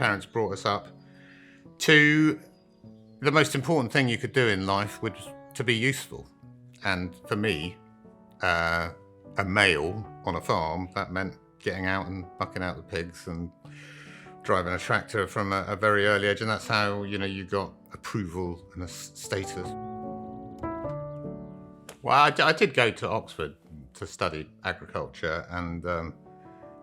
parents brought us up, to the most important thing you could do in life was to be useful. And for me, a male on a farm, that meant getting out and bucking out the pigs and driving a tractor from a very early age. And that's how, you got approval and a status. Well, I did go to Oxford to study agriculture, and I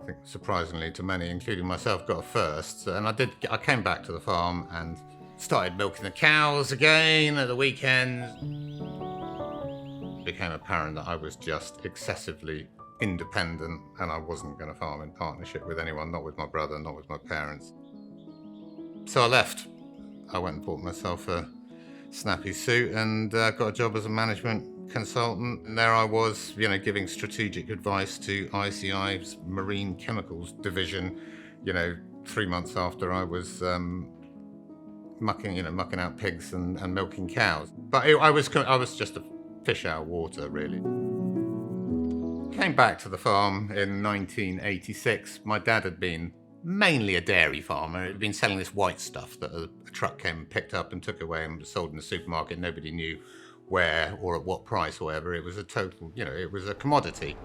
think surprisingly to many, including myself, got a first. And I came back to the farm and started milking the cows again at the weekends. It became apparent that I was just excessively independent, and I wasn't going to farm in partnership with anyone, not with my brother, not with my parents. So I left. I went and bought myself a snappy suit and got a job as a management consultant. And there I was, giving strategic advice to ICAEW's marine chemicals division, 3 months after I was mucking out pigs and milking cows. But I was just a fish out of water, really. Came back to the farm in 1986. My dad had been mainly a dairy farmer. He'd been selling this white stuff that a truck came and picked up and took away and was sold in the supermarket. Nobody knew where or at what price or whatever. It was a total, it was a commodity.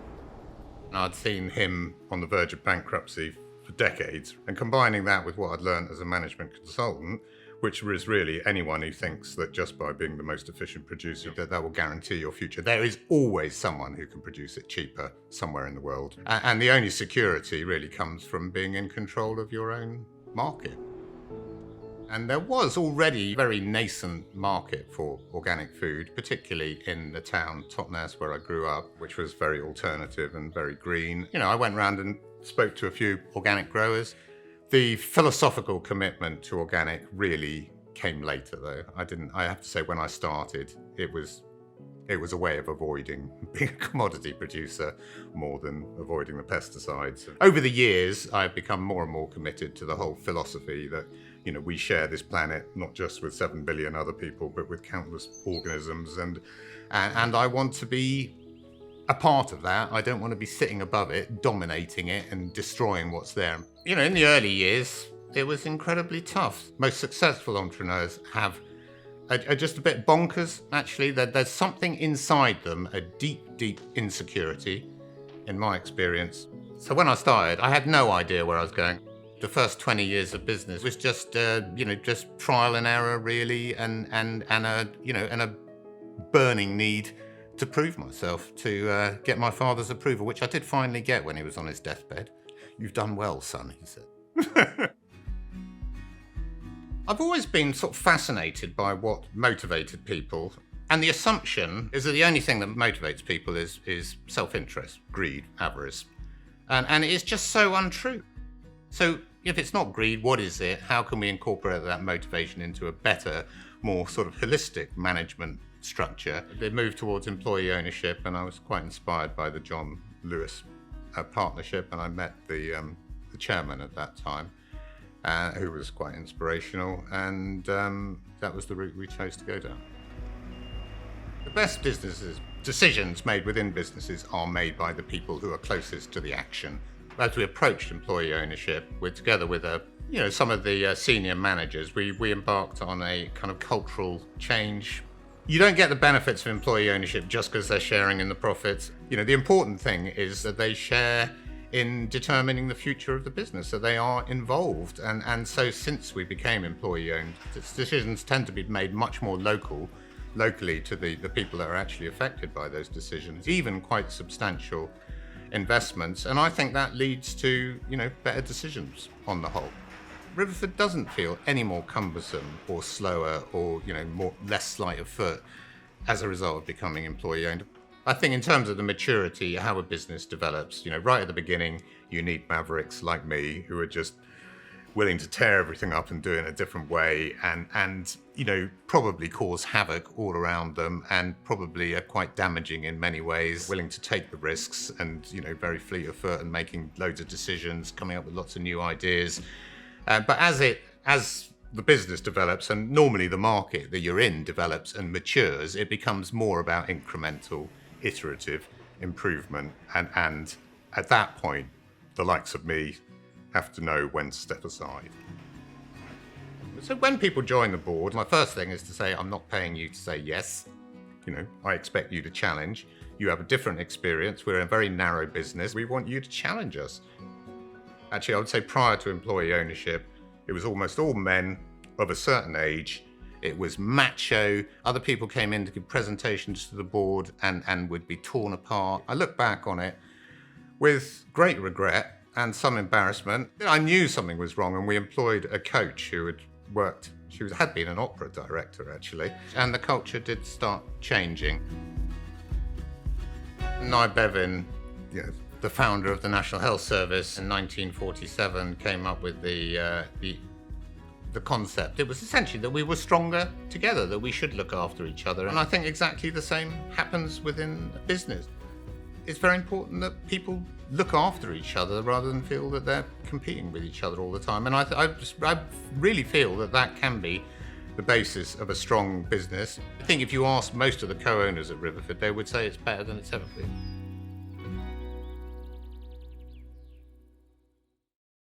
And I'd seen him on the verge of bankruptcy for decades. And combining that with what I'd learned as a management consultant, which was really anyone who thinks that just by being the most efficient producer that will guarantee your future. There is always someone who can produce it cheaper somewhere in the world. And the only security really comes from being in control of your own market. And there was already a very nascent market for organic food, particularly in the town Totnes where I grew up, which was very alternative and very green. I went around and spoke to a few organic growers. The philosophical commitment to organic really came later, though. I have to say, when I started, it was a way of avoiding being a commodity producer more than avoiding the pesticides. Over the years, I've become more and more committed to the whole philosophy that, we share this planet not just with 7 billion other people, but with countless organisms. And I want to be a part of that. I don't want to be sitting above it, dominating it and destroying what's there. In the early years, it was incredibly tough. Most successful entrepreneurs are just a bit bonkers, actually. There's something inside them, a deep, deep insecurity, in my experience. So when I started, I had no idea where I was going. The first 20 years of business was just trial and error, really, and a burning need to prove myself, to get my father's approval, which I did finally get when he was on his deathbed. "You've done well, son," he said. I've always been sort of fascinated by what motivated people. And the assumption is that the only thing that motivates people is self-interest, greed, avarice. And it is just so untrue. So if it's not greed, what is it? How can we incorporate that motivation into a better, more sort of holistic management structure? They moved towards employee ownership, and I was quite inspired by the John Lewis partnership, and I met the chairman at that time, who was quite inspirational, and that was the route we chose to go down. The best decisions made within businesses are made by the people who are closest to the action. As we approached employee ownership, together with some of the senior managers, we embarked on a kind of cultural change. You don't get the benefits of employee ownership just because they're sharing in the profits. The important thing is that they share in determining the future of the business, so they are involved. And so since we became employee owned, decisions tend to be made much more locally to the people that are actually affected by those decisions, even quite substantial investments. And I think that leads to, better decisions on the whole. Riverford doesn't feel any more cumbersome or slower or, less slight of foot as a result of becoming employee owned. I think in terms of the maturity, how a business develops, right at the beginning, you need mavericks like me who are just willing to tear everything up and do it in a different way and probably cause havoc all around them and probably are quite damaging in many ways, willing to take the risks and, very fleet of foot and making loads of decisions, coming up with lots of new ideas. But as the business develops, and normally the market that you're in develops and matures, it becomes more about incremental, iterative improvement. And at that point, the likes of me have to know when to step aside. So when people join the board, my first thing is to say, I'm not paying you to say yes. I expect you to challenge. You have a different experience. We're a very narrow business. We want you to challenge us. Actually, I would say prior to employee ownership, it was almost all men of a certain age. It was macho. Other people came in to give presentations to the board and would be torn apart. I look back on it with great regret and some embarrassment. I knew something was wrong, and we employed a coach who had worked. She had been an opera director, actually, and the culture did start changing. Nye Bevan, the founder of the National Health Service in 1947, came up with the concept. It was essentially that we were stronger together, that we should look after each other. And I think exactly the same happens within a business. It's very important that people look after each other rather than feel that they're competing with each other all the time. And I really feel that can be the basis of a strong business. I think if you ask most of the co-owners at Riverford, they would say it's better than it's ever been.